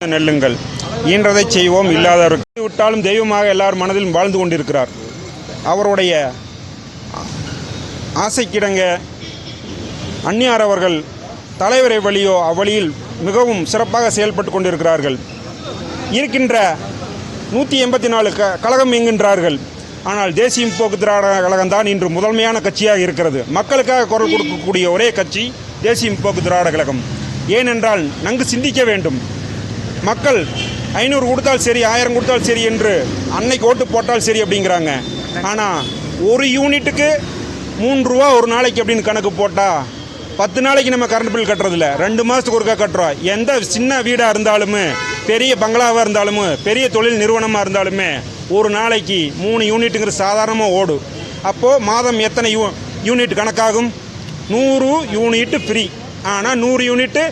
நெல்லுங்கள் ஈன்றதை செய்வோம் இல்லாதவருக்கு விட்டாலும் தெய்வமாக எல்லார் மனதிலும் வாழ்ந்து கொண்டிருக்கிறார். அவருடைய ஆசைக்கிடங்க அந்நியார் அவர்கள் தலைவரை வழியோ அவ்வழியில் மிகவும் சிறப்பாக செயல்பட்டு கொண்டிருக்கிறார்கள். இருக்கின்ற 184 கழகம் என்கின்றார்கள். ஆனால் தேசிய முற்போக்கு திராவிட கழகம்தான் இன்று முதன்மையான கட்சியாக இருக்கிறது. மக்களுக்காக குரல் கொடுக்கக்கூடிய ஒரே கட்சி தேசிய முற்போக்கு திராவிட கழகம். ஏனென்றால் நன்கு சிந்திக்க வேண்டும். மக்கள் 500 கொடுத்தால் சரி, 1000 கொடுத்தால் சரி என்று அன்னைக்கு ஓட்டு போட்டால் சரி அப்படிங்கிறாங்க. ஆனால் ஒரு யூனிட்டுக்கு 3 ரூபா ஒரு நாளைக்கு அப்படின்னு கணக்கு போட்டால் 10 நாளைக்கு நம்ம கரண்ட் பில் கட்டுறதில்ல, 2 மாதத்துக்கு ஒருக்கா கட்டுறோம். எந்த சின்ன வீடாக இருந்தாலுமே, பெரிய பங்களாவாக இருந்தாலுமே, பெரிய தொழில் நிறுவனமாக இருந்தாலுமே ஒரு நாளைக்கு 3 யூனிட்டுங்கிற சாதாரணமாக ஓடும். அப்போது மாதம் எத்தனை யூனிட் கணக்காகும்? 100 unit free. ஆனால் 100 யூனிட்டு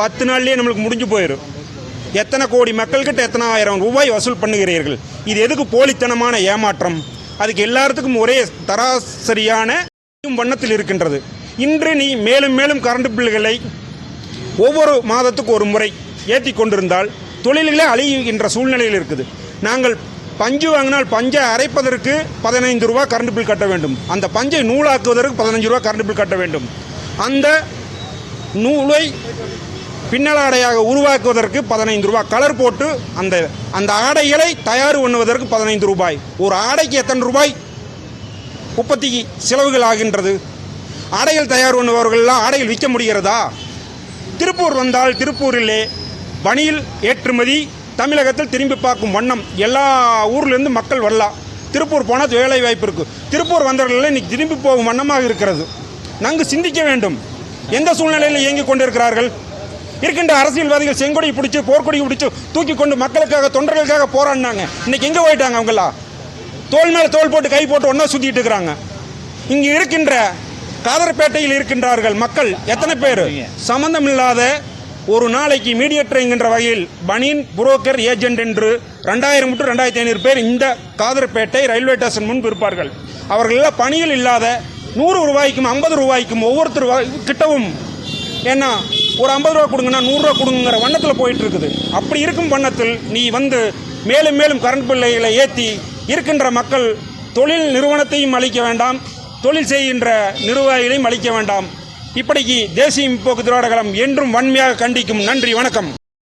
10 நாள்லேயே நம்மளுக்கு முடிஞ்சு போயிடும். எத்தனை கோடி மக்கள்கிட்ட எத்தனை ஆயிரம் ரூபாய் வசூல் பண்ணுகிறீர்கள்? இது எதுக்கு போலித்தனமான ஏமாற்றம்? அதுக்கு எல்லாத்துக்கும் ஒரே தராசரியான வண்ணத்தில் இருக்கின்றது. இன்று நீ மேலும் மேலும் கரண்ட் பில்லுகளை ஒவ்வொரு மாதத்துக்கு ஒரு முறை ஏற்றி கொண்டிருந்தால் தொழில்களே அழிகின்ற சூழ்நிலையில் இருக்குது. நாங்கள் பஞ்சு வாங்கினால் பஞ்சை அரைப்பதற்கு 15 ரூபா கரண்ட் பில் கட்ட வேண்டும். அந்த பஞ்சை நூலாக்குவதற்கு 15 ரூபா கரண்ட் பில் கட்ட வேண்டும். அந்த நூலை பின்னல் ஆடையாக உருவாக்குவதற்கு 15 ரூபா, கலர் போட்டு அந்த ஆடைகளை தயார் பண்ணுவதற்கு 15 ரூபாய். ஒரு ஆடைக்கு எத்தனை ரூபாய் உற்பத்தி செலவுகள் ஆகின்றது? ஆடைகள் தயார் பண்ணுபவர்கள்லாம் ஆடைகள் விற்க முடிகிறதா? திருப்பூர் வந்தால் திருப்பூரிலே பனியில் ஏற்றுமதி தமிழகத்தில் திரும்பி பார்க்கும் வண்ணம் எல்லா ஊர்லேருந்து மக்கள் வரலாம். திருப்பூர் போனால் வேலை வாய்ப்பு இருக்குது. திருப்பூர் வந்தவர்கள் இன்னைக்கு திரும்பி போகும் வண்ணமாக இருக்கிறது. நன்கு சிந்திக்க வேண்டும். எந்த சூழ்நிலையில் இயங்கிக் கொண்டிருக்கிறார்கள்? இருக்கின்ற அரசியல்வாதிகள் செங்கொடி பிடிச்சி, போர்க்கொடி பிடிச்சி தூக்கி கொண்டு மக்களுக்காக, தொண்டர்களுக்காக போராடினாங்க. இன்னைக்கு எங்கே போயிட்டாங்க? அவங்களாம் தோல் மேலே தோல் போட்டு கை போட்டு ஒன்றா சுற்றிட்டு இருக்கிறாங்க. இங்கே இருக்கின்ற காதர்பேட்டையில் இருக்கின்றார்கள் மக்கள் எத்தனை பேர் சம்பந்தம் இல்லாத ஒரு நாளைக்கு மீடியேட்டர் என்கின்ற வகையில் பனியன் புரோக்கர் ஏஜென்ட் என்று 2000 to 2500 பேர் இந்த காதர்பேட்டை ரயில்வே ஸ்டேஷன் முன்பு இருப்பார்கள். அவர்களெல்லாம் பணியில் இல்லாத 100 ரூபாய்க்கும் 50 ரூபாய்க்கும் ஒவ்வொருத்தர் கிட்டவும் ஏன்னா ஒரு 50 ரூபா கொடுங்கன்னா 100 ரூபா கொடுங்கிற வண்ணத்தில் போயிட்டு இருக்குது. அப்படி இருக்கும் வண்ணத்தில் நீ மேலும் மேலும் கரண்ட் பில்லைகளை ஏற்றி இருக்கின்ற மக்கள் தொழில் நிறுவனத்தையும் அளிக்க வேண்டாம், தொழில் செய்கின்ற நிர்வாகிகளையும் அளிக்க வேண்டாம். இப்படிக்கு தேசிய முற்போக்கு திராவிட கழகம் என்றும் வன்மையாக கண்டிக்கும். நன்றி, வணக்கம்.